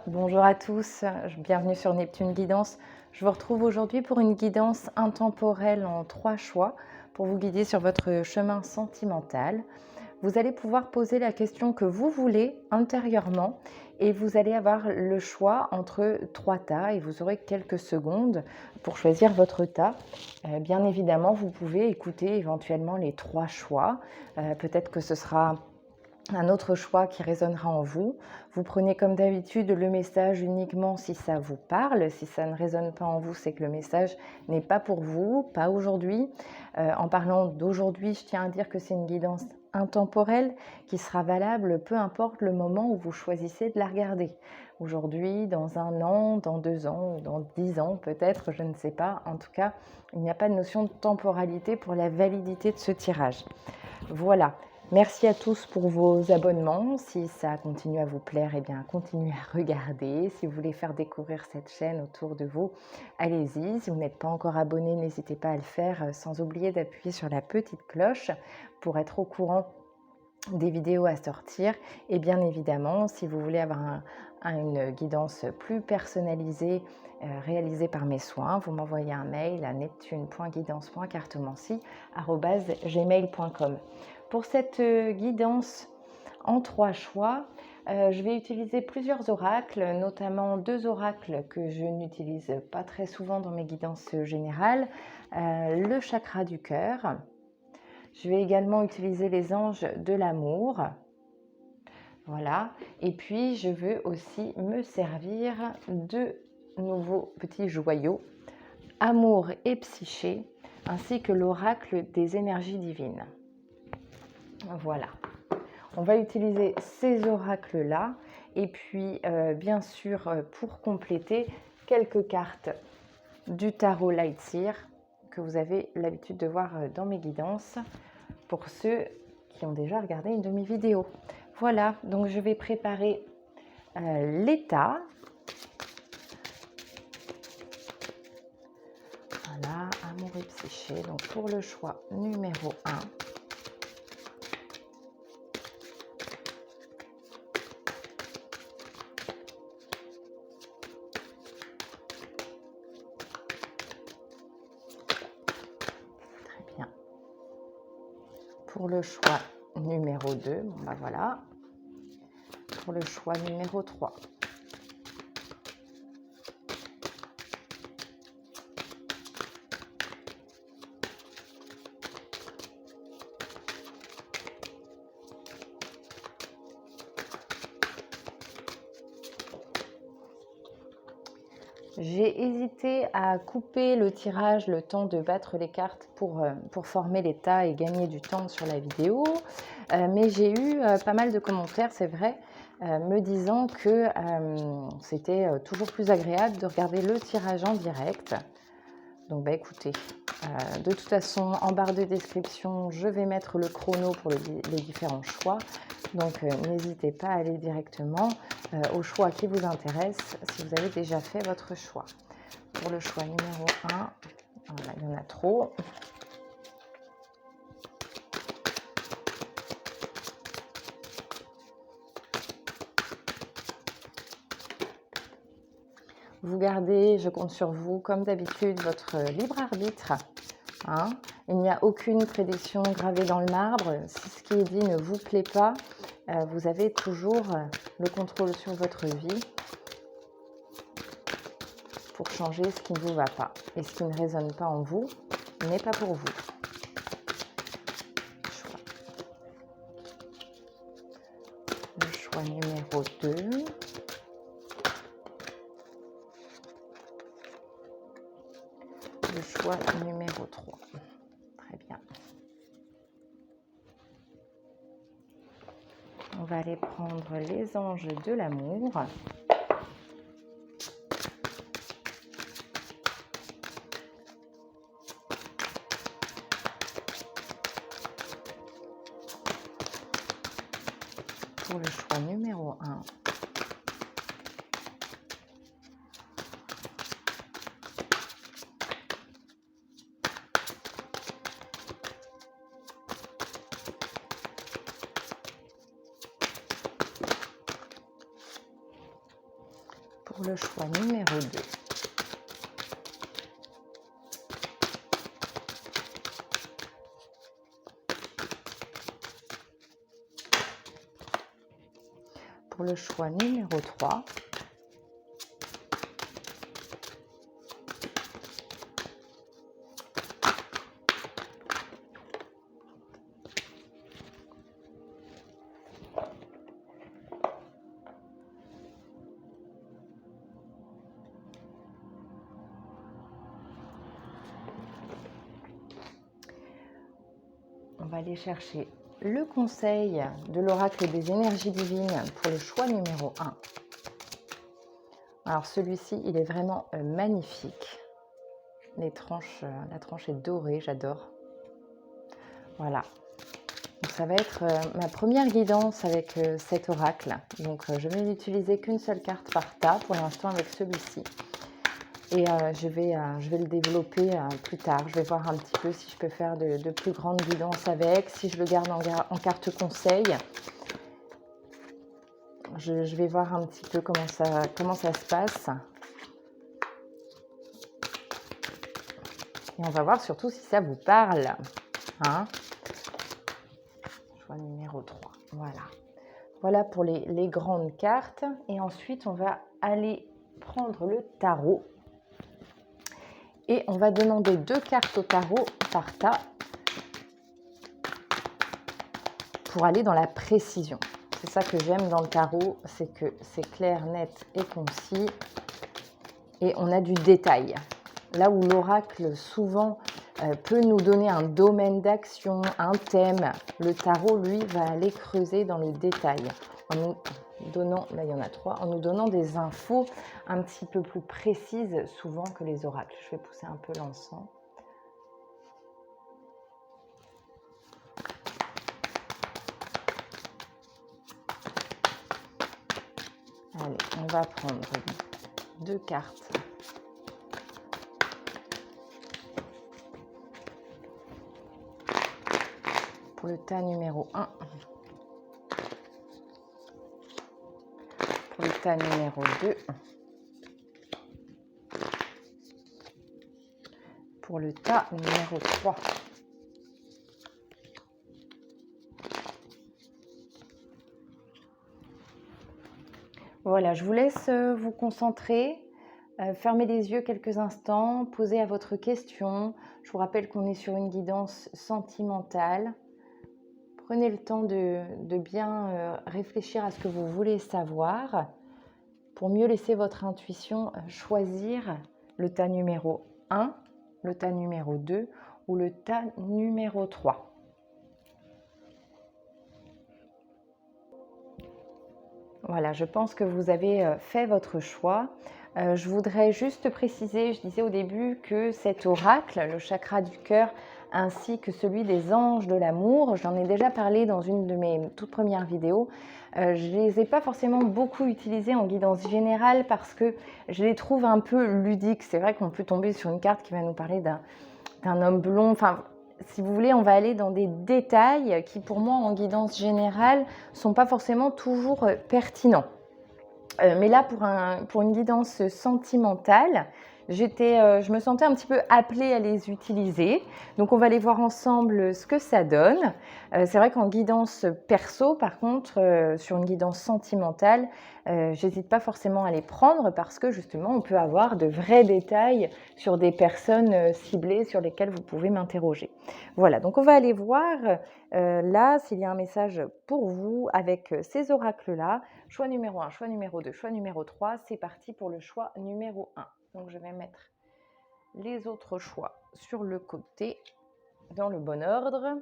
Bonjour à tous, bienvenue sur Neptune Guidance. Je vous retrouve aujourd'hui pour une guidance intemporelle en 3 choix pour vous guider sur votre chemin sentimental. Vous allez pouvoir poser la question que vous voulez intérieurement et vous allez avoir le choix entre 3 tas et vous aurez quelques secondes pour choisir votre tas. Bien évidemment, vous pouvez écouter éventuellement les 3 choix. Peut-être que ce sera un autre choix qui résonnera en vous. Vous prenez comme d'habitude le message uniquement si ça vous parle. Si ça ne résonne pas en vous, c'est que le message n'est pas pour vous, pas aujourd'hui. En parlant d'aujourd'hui, je tiens à dire que c'est une guidance intemporelle qui sera valable peu importe le moment où vous choisissez de la regarder. Aujourd'hui, dans 1 an, dans 2 ans, ou dans 10 ans peut-être, je ne sais pas. En tout cas, il n'y a pas de notion de temporalité pour la validité de ce tirage. Voilà. Merci à tous pour vos abonnements. Si ça continue à vous plaire, eh bien, continuez à regarder. Si vous voulez faire découvrir cette chaîne autour de vous, allez-y. Si vous n'êtes pas encore abonné, n'hésitez pas à le faire, sans oublier d'appuyer sur la petite cloche pour être au courant des vidéos à sortir. Et bien évidemment, si vous voulez avoir une guidance plus personnalisée, réalisée par mes soins, vous m'envoyez un mail à neptune.guidance.cartomancie@gmail.com. Pour cette guidance en 3 choix, je vais utiliser plusieurs oracles, notamment 2 oracles que je n'utilise pas très souvent dans mes guidances générales. Le chakra du cœur. Je vais également utiliser les anges de l'amour. Voilà. Et puis, je veux aussi me servir de nouveaux petits joyaux, amour et psyché, ainsi que l'oracle des énergies divines. Voilà. On va utiliser ces oracles-là. Et puis, bien sûr, pour compléter, quelques cartes du tarot Lightseer que vous avez l'habitude de voir dans mes guidances pour ceux qui ont déjà regardé une de mes vidéos. Voilà, donc je vais préparer l'état. Voilà, amour et psyché. Donc pour le choix numéro 1. Pour le choix numéro 2, bon ben voilà. Pour le choix numéro 3. J'ai hésité à couper le tirage le temps de battre les cartes pour former les tas et gagner du temps sur la vidéo. Mais j'ai eu pas mal de commentaires, c'est vrai, me disant que c'était toujours plus agréable de regarder le tirage en direct. Donc bah écoutez, de toute façon, en barre de description, je vais mettre le chrono pour les différents choix. Donc n'hésitez pas à aller directement au choix qui vous intéresse si vous avez déjà fait votre choix. Pour le choix numéro 1, voilà, il y en a trop. Vous gardez, je compte sur vous, comme d'habitude, votre libre arbitre. Hein. Il n'y a aucune prédiction gravée dans le marbre. Si ce qui est dit ne vous plaît pas, vous avez toujours le contrôle sur votre vie pour changer ce qui ne vous va pas. Et ce qui ne résonne pas en vous n'est pas pour vous. Le choix numéro 2. Le choix numéro 3. Très bien. On va aller prendre les anges de l'amour. Pour le choix numéro 1. le choix numéro 2. Pour le choix numéro 3. On va aller chercher le conseil de l'oracle des énergies divines pour le choix numéro 1. Alors celui-ci, il est vraiment magnifique. La tranche est dorée, j'adore. Voilà. Donc, ça va être ma première guidance avec cet oracle. Donc je vais n'utiliser qu'une seule carte par tas pour l'instant avec celui-ci. Et je vais le développer plus tard. Je vais voir un petit peu si je peux faire de plus grandes guidances avec, si je le garde en carte conseil. Je vais voir un petit peu comment ça se passe. Et on va voir surtout si ça vous parle. Hein? Choix numéro 3. Voilà. Voilà pour les grandes cartes. Et ensuite, on va aller prendre le tarot. Et on va demander 2 cartes au tarot par tas pour aller dans la précision. C'est ça que j'aime dans le tarot, c'est que c'est clair, net et concis. Et on a du détail. Là où l'oracle souvent peut nous donner un domaine d'action, un thème, le tarot, lui, va aller creuser dans le détail. En nous donnant, là il y en a 3, en nous donnant des infos un petit peu plus précises souvent que les oracles. Je vais pousser un peu l'encens. Allez, on va prendre 2 cartes. Pour le tas numéro 1. Pour le tas numéro 2. Pour le tas numéro 3. Voilà, je vous laisse vous concentrer, fermer les yeux quelques instants, poser à votre question. Je vous rappelle qu'on est sur une guidance sentimentale. Prenez le temps de bien réfléchir à ce que vous voulez savoir pour mieux laisser votre intuition choisir le tas numéro 1, le tas numéro 2 ou le tas numéro 3. Voilà, je pense que vous avez fait votre choix. Je voudrais juste préciser, je disais au début que cet oracle, le chakra du cœur, ainsi que celui des anges de l'amour, j'en ai déjà parlé dans une de mes toutes premières vidéos. Je ne les ai pas forcément beaucoup utilisés en guidance générale parce que je les trouve un peu ludiques. C'est vrai qu'on peut tomber sur une carte qui va nous parler d'un homme blond. Enfin, si vous voulez, on va aller dans des détails qui, pour moi, en guidance générale, ne sont pas forcément toujours pertinents. Mais là, pour une guidance sentimentale, je me sentais un petit peu appelée à les utiliser. Donc, on va aller voir ensemble ce que ça donne. C'est vrai qu'en guidance perso, par contre, sur une guidance sentimentale, j'hésite pas forcément à les prendre parce que justement, on peut avoir de vrais détails sur des personnes ciblées sur lesquelles vous pouvez m'interroger. Voilà, donc on va aller voir là s'il y a un message pour vous avec ces oracles-là. Choix numéro 1, choix numéro 2, choix numéro 3. C'est parti pour le choix numéro 1. Donc, je vais mettre les autres choix sur le côté, dans le bon ordre.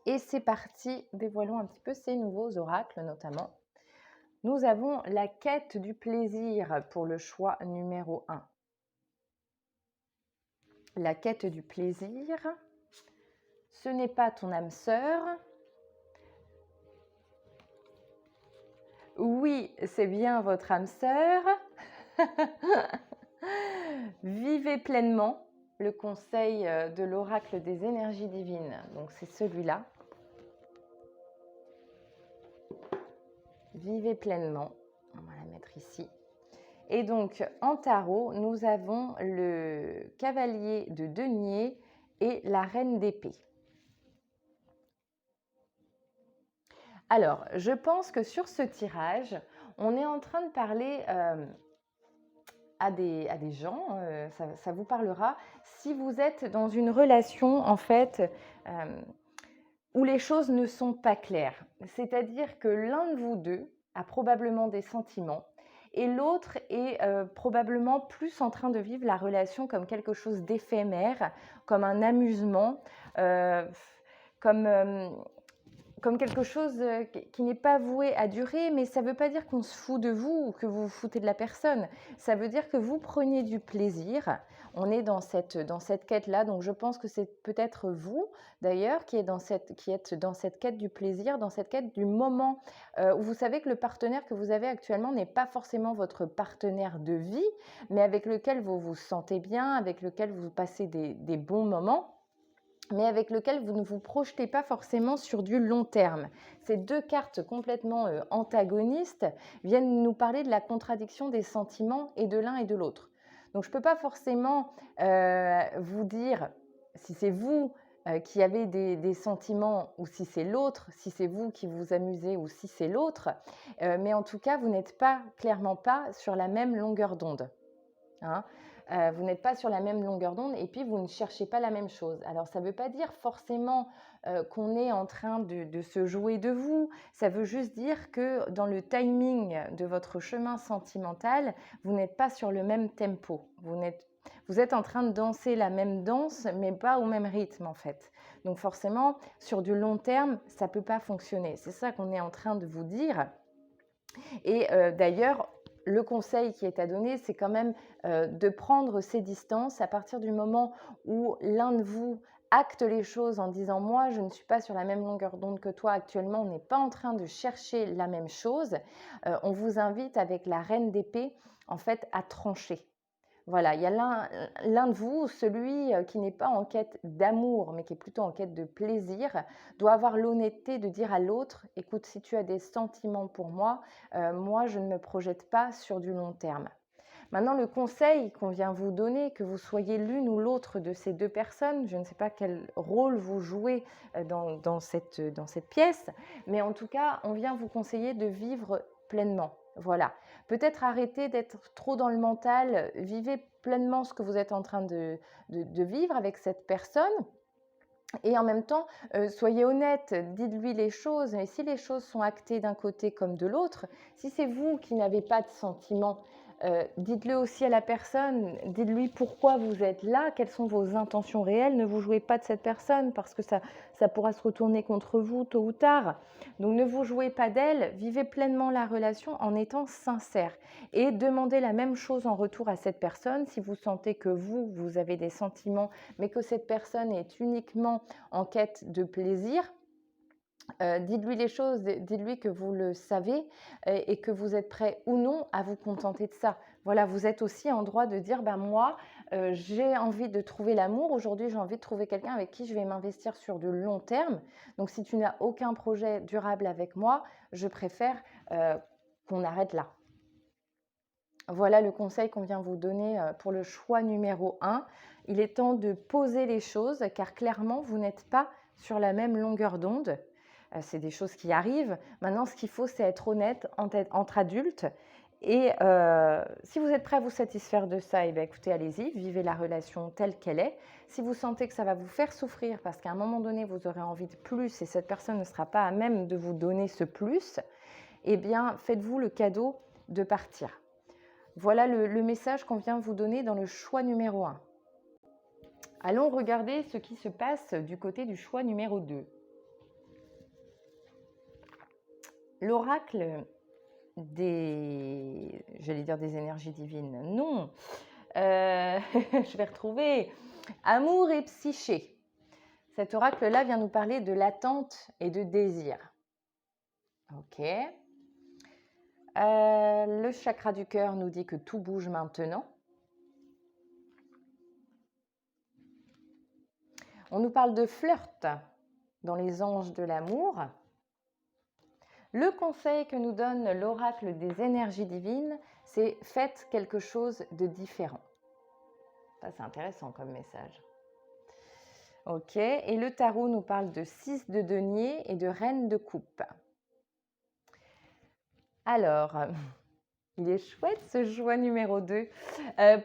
Et c'est parti, dévoilons un petit peu ces nouveaux oracles notamment. Nous avons la quête du plaisir pour le choix numéro 1. La quête du plaisir, ce n'est pas ton âme sœur. Oui, c'est bien votre âme sœur. Vivez pleinement, le conseil de l'oracle des énergies divines. Donc c'est celui-là. Vivez pleinement. On va la mettre ici. Et donc, en tarot, nous avons le cavalier de denier et la reine d'épée. Alors, je pense que sur ce tirage, on est en train de parler à des gens, ça vous parlera, si vous êtes dans une relation, en fait, où les choses ne sont pas claires. C'est-à-dire que l'un de vous deux a probablement des sentiments et l'autre est probablement plus en train de vivre la relation comme quelque chose d'éphémère, comme un amusement, comme, comme quelque chose qui n'est pas voué à durer, mais ça ne veut pas dire qu'on se fout de vous ou que vous vous foutez de la personne. Ça veut dire que vous preniez du plaisir. On est dans cette quête-là, donc je pense que c'est peut-être vous, d'ailleurs, qui êtes dans cette quête du plaisir, dans cette quête du moment où vous savez que le partenaire que vous avez actuellement n'est pas forcément votre partenaire de vie, mais avec lequel vous vous sentez bien, avec lequel vous passez des bons moments, mais avec lequel vous ne vous projetez pas forcément sur du long terme. Ces deux cartes complètement antagonistes viennent nous parler de la contradiction des sentiments et de l'un et de l'autre. Donc je ne peux pas forcément vous dire si c'est vous qui avez des sentiments ou si c'est l'autre, si c'est vous qui vous amusez ou si c'est l'autre, mais en tout cas, vous n'êtes pas, clairement pas, sur la même longueur d'onde. Hein. Vous n'êtes pas sur la même longueur d'onde et puis vous ne cherchez pas la même chose. Alors ça ne veut pas dire forcément qu'on est en train de se jouer de vous, ça veut juste dire que dans le timing de votre chemin sentimental, vous n'êtes pas sur le même tempo. Vous êtes en train de danser la même danse, mais pas au même rythme en fait. Donc forcément, sur du long terme, ça ne peut pas fonctionner. C'est ça qu'on est en train de vous dire. Et d'ailleurs, le conseil qui est à donner, c'est quand même de prendre ses distances à partir du moment où l'un de vous acte les choses en disant moi je ne suis pas sur la même longueur d'onde que toi actuellement, on n'est pas en train de chercher la même chose. On vous invite avec la reine d'épée en fait à trancher. Voilà, il y a l'un de vous, celui qui n'est pas en quête d'amour, mais qui est plutôt en quête de plaisir, doit avoir l'honnêteté de dire à l'autre, écoute, si tu as des sentiments pour moi, moi, je ne me projette pas sur du long terme. Maintenant, le conseil qu'on vient vous donner, que vous soyez l'une ou l'autre de ces deux personnes, je ne sais pas quel rôle vous jouez dans cette pièce, mais en tout cas, on vient vous conseiller de vivre pleinement. Voilà. Peut-être arrêter d'être trop dans le mental, vivez pleinement ce que vous êtes en train de vivre avec cette personne. Et en même temps, soyez honnête, dites-lui les choses. Et si les choses sont actées d'un côté comme de l'autre, si c'est vous qui n'avez pas de sentiments, dites-le aussi à la personne. Dites-lui pourquoi vous êtes là, quelles sont vos intentions réelles. Ne vous jouez pas de cette personne parce que ça pourra se retourner contre vous tôt ou tard. Donc ne vous jouez pas d'elle, vivez pleinement la relation en étant sincère. Et demandez la même chose en retour à cette personne. Si vous sentez que vous avez des sentiments, mais que cette personne est uniquement en quête de plaisir, dites-lui les choses, dites-lui que vous le savez et que vous êtes prêt ou non à vous contenter de ça. Voilà, vous êtes aussi en droit de dire, ben moi, j'ai envie de trouver l'amour. Aujourd'hui, j'ai envie de trouver quelqu'un avec qui je vais m'investir sur du long terme. Donc, si tu n'as aucun projet durable avec moi, je préfère qu'on arrête là. Voilà le conseil qu'on vient vous donner pour le choix numéro 1. Il est temps de poser les choses car clairement, vous n'êtes pas sur la même longueur d'onde. C'est des choses qui arrivent. Maintenant, ce qu'il faut, c'est être honnête entre adultes. Et si vous êtes prêt à vous satisfaire de ça, eh bien, écoutez, allez-y, vivez la relation telle qu'elle est. Si vous sentez que ça va vous faire souffrir parce qu'à un moment donné, vous aurez envie de plus et cette personne ne sera pas à même de vous donner ce plus, eh bien, faites-vous le cadeau de partir. Voilà le message qu'on vient vous donner dans le choix numéro 1. Allons regarder ce qui se passe du côté du choix numéro 2. L'oracle j'allais dire des énergies divines, non. Je vais retrouver amour et psyché. Cet oracle-là vient nous parler de l'attente et de désir. Ok. Le chakra du cœur nous dit que tout bouge maintenant. On nous parle de flirt dans les anges de l'amour. Le conseil que nous donne l'oracle des énergies divines, c'est faites quelque chose de différent. Ça, c'est intéressant comme message. Ok, et le tarot nous parle de 6 de denier et de reine de coupe. Alors, il est chouette ce choix numéro 2.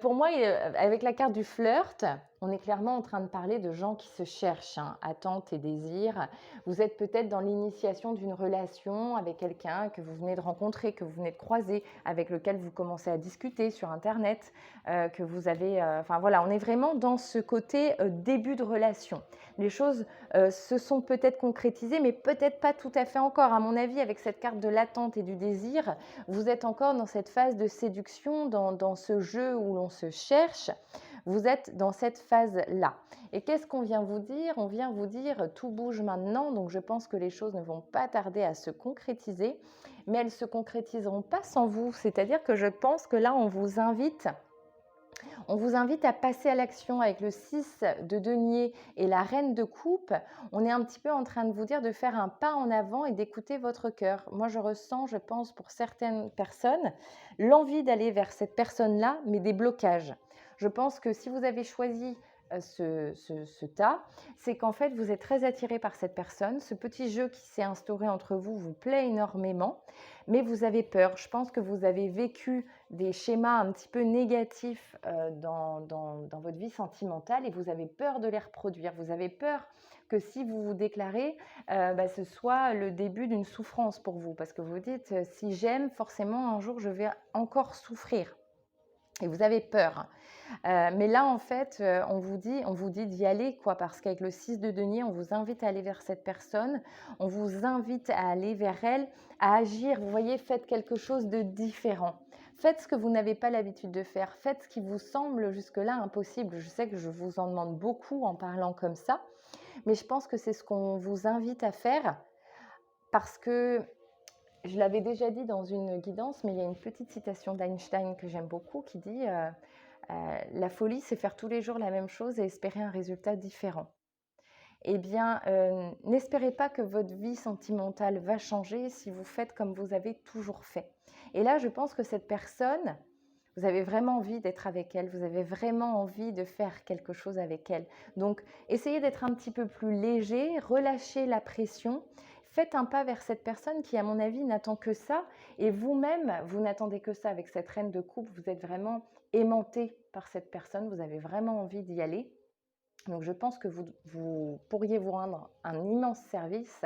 Pour moi, avec la carte du flirt, on est clairement en train de parler de gens qui se cherchent, hein, attentes et désirs. Vous êtes peut-être dans l'initiation d'une relation avec quelqu'un que vous venez de rencontrer, que vous venez de croiser, avec lequel vous commencez à discuter sur Internet, que vous avez... Enfin voilà, on est vraiment dans ce côté début de relation. Les choses se sont peut-être concrétisées, mais peut-être pas tout à fait encore. À mon avis, avec cette carte de l'attente et du désir, vous êtes encore dans cette phase de séduction, dans ce jeu où l'on se cherche. Vous êtes dans cette phase-là. Et qu'est-ce qu'on vient vous dire? On vient vous dire tout bouge maintenant, donc je pense que les choses ne vont pas tarder à se concrétiser, mais elles ne se concrétiseront pas sans vous. C'est-à-dire que je pense que là, on vous invite à passer à l'action avec le 6 de denier et la reine de coupe. On est un petit peu en train de vous dire de faire un pas en avant et d'écouter votre cœur. Moi, je ressens, je pense, pour certaines personnes, l'envie d'aller vers cette personne-là, mais des blocages. Je pense que si vous avez choisi ce tas, c'est qu'en fait, vous êtes très attiré par cette personne. Ce petit jeu qui s'est instauré entre vous vous plaît énormément, mais vous avez peur. Je pense que vous avez vécu des schémas un petit peu négatifs dans votre vie sentimentale et vous avez peur de les reproduire. Vous avez peur que si vous vous déclarez, ce soit le début d'une souffrance pour vous. Parce que vous dites, si j'aime, forcément, un jour, je vais encore souffrir. Et vous avez peur. Mais là, en fait, on vous dit d'y aller, quoi, parce qu'avec le 6 de denier, on vous invite à aller vers cette personne, on vous invite à aller vers elle, à agir. Vous voyez, faites quelque chose de différent. Faites ce que vous n'avez pas l'habitude de faire. Faites ce qui vous semble jusque-là impossible. Je sais que je vous en demande beaucoup en parlant comme ça, mais je pense que c'est ce qu'on vous invite à faire parce que je l'avais déjà dit dans une guidance, mais il y a une petite citation d'Einstein que j'aime beaucoup qui dit la folie, c'est faire tous les jours la même chose et espérer un résultat différent. Eh bien, n'espérez pas que votre vie sentimentale va changer si vous faites comme vous avez toujours fait. Et là, je pense que cette personne, vous avez vraiment envie d'être avec elle, vous avez vraiment envie de faire quelque chose avec elle. Donc, essayez d'être un petit peu plus léger, relâchez la pression, faites un pas vers cette personne qui, à mon avis, n'attend que ça. Et vous-même, vous n'attendez que ça. Avec cette reine de coupe, vous êtes vraiment aimanté par cette personne, vous avez vraiment envie d'y aller. Donc, je pense que vous pourriez vous rendre un immense service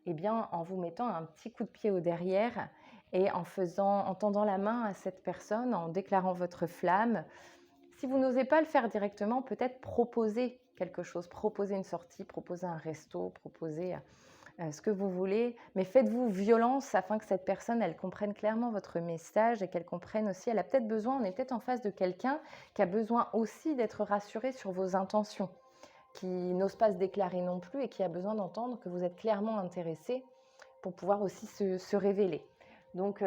en vous mettant un petit coup de pied au derrière et en tendant la main à cette personne, en déclarant votre flamme. Si vous n'osez pas le faire directement, peut-être proposer quelque chose, proposer une sortie, proposer un resto, proposer ce que vous voulez, mais faites-vous violence afin que cette personne, elle comprenne clairement votre message et qu'elle comprenne aussi, elle a peut-être besoin, on est peut-être en face de quelqu'un qui a besoin aussi d'être rassuré sur vos intentions, qui n'ose pas se déclarer non plus et qui a besoin d'entendre que vous êtes clairement intéressé pour pouvoir aussi se révéler. Donc,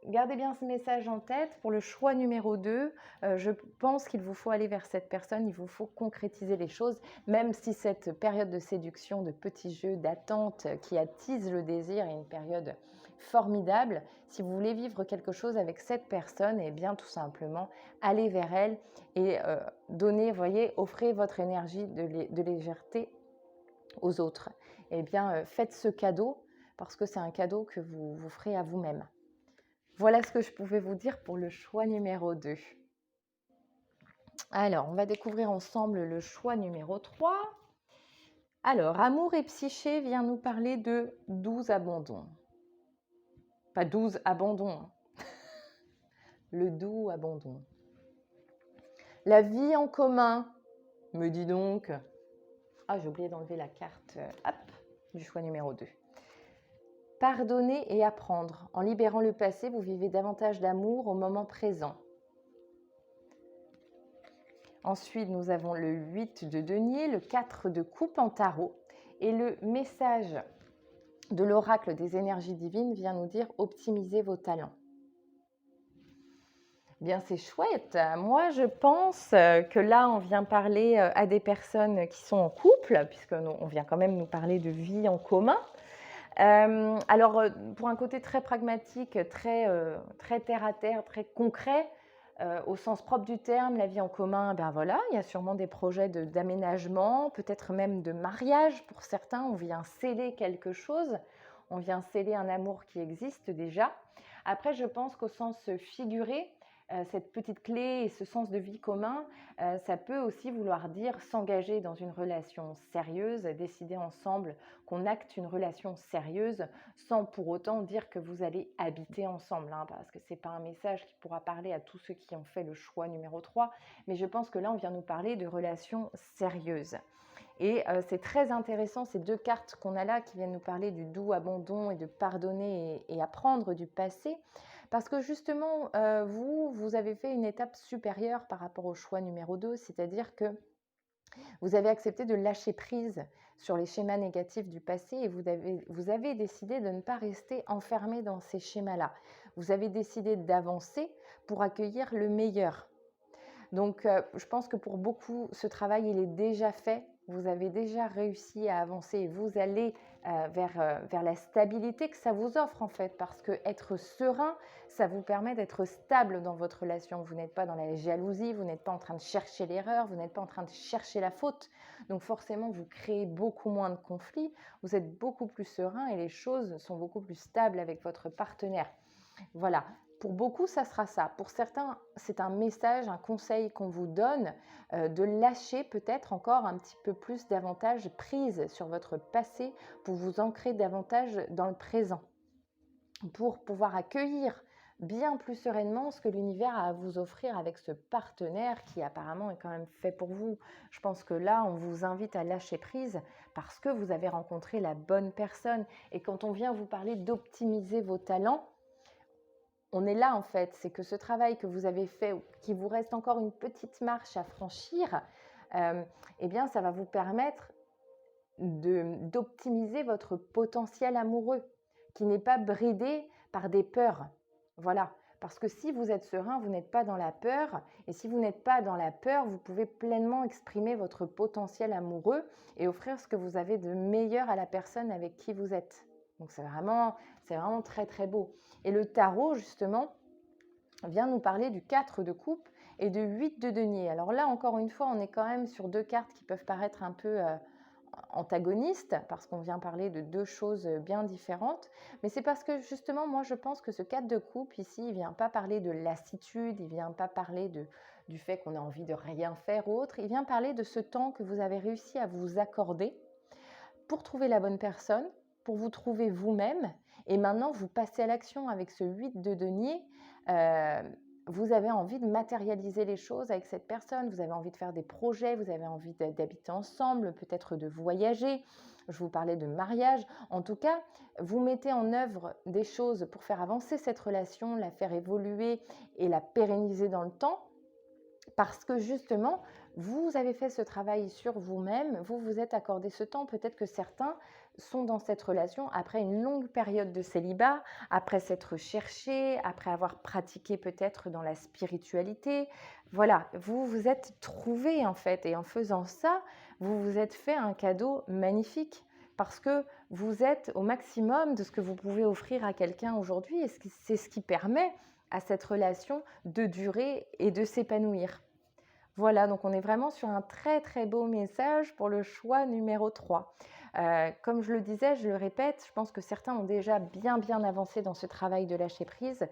gardez bien ce message en tête. Pour le choix numéro 2, je pense qu'il vous faut aller vers cette personne, il vous faut concrétiser les choses, même si cette période de séduction, de petits jeux, d'attente qui attise le désir est une période formidable. Si vous voulez vivre quelque chose avec cette personne, eh bien tout simplement, allez vers elle et donnez, voyez, offrez votre énergie de légèreté aux autres. Eh bien, faites ce cadeau parce que c'est un cadeau que vous vous ferez à vous-même. Voilà ce que je pouvais vous dire pour le choix numéro 2. Alors, on va découvrir ensemble le choix numéro 3. Alors, Amour et Psyché vient nous parler de 12 abandons. Pas 12 abandons, hein. Le doux abandon. La vie en commun, me dis donc. Ah, j'ai oublié d'enlever la carte du choix numéro 2. Pardonner et apprendre. En libérant le passé, vous vivez davantage d'amour au moment présent. Ensuite, nous avons le 8 de denier, le 4 de coupe en tarot. Et le message de l'oracle des énergies divines vient nous dire « Optimisez vos talents ». Bien, c'est chouette. Moi, je pense que là, on vient parler à des personnes qui sont en couple, puisqu'on vient quand même nous parler de vie en commun. Alors, pour un côté très pragmatique, très terre à terre, très concret, au sens propre du terme, la vie en commun, ben voilà, il y a sûrement des projets d'aménagement, peut-être même de mariage pour certains. On vient sceller quelque chose, on vient sceller un amour qui existe déjà. Après, je pense qu'au sens figuré, cette petite clé et ce sens de vie commun, ça peut aussi vouloir dire s'engager dans une relation sérieuse, décider ensemble qu'on acte une relation sérieuse sans pour autant dire que vous allez habiter ensemble, hein, parce que ce n'est pas un message qui pourra parler à tous ceux qui ont fait le choix numéro 3, mais je pense que là, on vient nous parler de relations sérieuses. Et c'est très intéressant, ces deux cartes qu'on a là qui viennent nous parler du doux abandon et de pardonner et apprendre du passé. Parce que justement, vous avez fait une étape supérieure par rapport au choix numéro 2, c'est-à-dire que vous avez accepté de lâcher prise sur les schémas négatifs du passé et vous avez décidé de ne pas rester enfermé dans ces schémas-là. Vous avez décidé d'avancer pour accueillir le meilleur. Donc, je pense que pour beaucoup, ce travail, il est déjà fait. Vous avez déjà réussi à avancer et vous allez vers la stabilité que ça vous offre en fait. Parce que être serein, ça vous permet d'être stable dans votre relation. Vous n'êtes pas dans la jalousie, vous n'êtes pas en train de chercher l'erreur, vous n'êtes pas en train de chercher la faute. Donc forcément, vous créez beaucoup moins de conflits, vous êtes beaucoup plus serein et les choses sont beaucoup plus stables avec votre partenaire. Voilà, pour beaucoup, ça sera ça. Pour certains, c'est un message, un conseil qu'on vous donne de lâcher peut-être encore un petit peu plus davantage prise sur votre passé pour vous ancrer davantage dans le présent, pour pouvoir accueillir bien plus sereinement ce que l'univers a à vous offrir avec ce partenaire qui apparemment est quand même fait pour vous. Je pense que là, on vous invite à lâcher prise parce que vous avez rencontré la bonne personne. Et quand on vient vous parler d'optimiser vos talents, on est là en fait, c'est que ce travail que vous avez fait, qu'il vous reste encore une petite marche à franchir, eh bien ça va vous permettre d'optimiser votre potentiel amoureux, qui n'est pas bridé par des peurs. Voilà, parce que si vous êtes serein, vous n'êtes pas dans la peur, et si vous n'êtes pas dans la peur, vous pouvez pleinement exprimer votre potentiel amoureux et offrir ce que vous avez de meilleur à la personne avec qui vous êtes. Donc c'est vraiment très très beau. Et le tarot, justement, vient nous parler du 4 de coupe et de 8 de denier. Alors là, encore une fois, on est quand même sur deux cartes qui peuvent paraître un peu antagonistes, parce qu'on vient parler de deux choses bien différentes. Mais c'est parce que, justement, moi, je pense que ce 4 de coupe, ici, il ne vient pas parler de lassitude, il ne vient pas parler du fait qu'on a envie de rien faire ou autre. Il vient parler de ce temps que vous avez réussi à vous accorder pour trouver la bonne personne, pour vous trouver vous-même. Et maintenant, vous passez à l'action avec ce 8 de denier. Vous avez envie de matérialiser les choses avec cette personne. Vous avez envie de faire des projets, vous avez envie d'habiter ensemble, peut-être de voyager. Je vous parlais de mariage. En tout cas, vous mettez en œuvre des choses pour faire avancer cette relation, la faire évoluer et la pérenniser dans le temps. Parce que justement, vous avez fait ce travail sur vous-même, vous vous êtes accordé ce temps. Peut-être que certains sont dans cette relation après une longue période de célibat, après s'être cherché, après avoir pratiqué peut-être dans la spiritualité. Voilà, vous vous êtes trouvé en fait. Et en faisant ça, vous vous êtes fait un cadeau magnifique. Parce que vous êtes au maximum de ce que vous pouvez offrir à quelqu'un aujourd'hui. Et c'est ce qui permet à cette relation de durer et de s'épanouir. Voilà, donc on est vraiment sur un très très beau message pour le choix numéro 3. Comme je le disais, je le répète, je pense que certains ont déjà bien avancé dans ce travail de lâcher prise.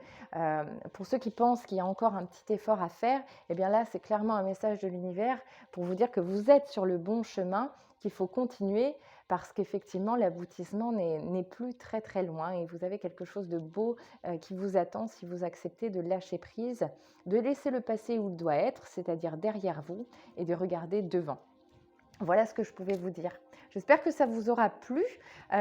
Pour ceux qui pensent qu'il y a encore un petit effort à faire, eh bien là, c'est clairement un message de l'univers pour vous dire que vous êtes sur le bon chemin, qu'il faut continuer parce qu'effectivement, l'aboutissement n'est plus très très loin et vous avez quelque chose de beau qui vous attend si vous acceptez de lâcher prise, de laisser le passé où il doit être, c'est-à-dire derrière vous, et de regarder devant. Voilà ce que je pouvais vous dire. J'espère que ça vous aura plu.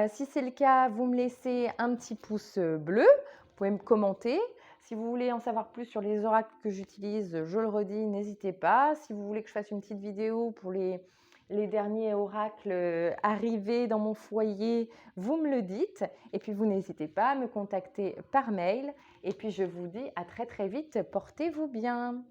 Si c'est le cas, vous me laissez un petit pouce bleu. Vous pouvez me commenter. Si vous voulez en savoir plus sur les oracles que j'utilise, je le redis, n'hésitez pas. Si vous voulez que je fasse une petite vidéo pour les derniers oracles arrivés dans mon foyer, vous me le dites. Et puis, vous n'hésitez pas à me contacter par mail. Et puis, je vous dis à très très vite. Portez-vous bien.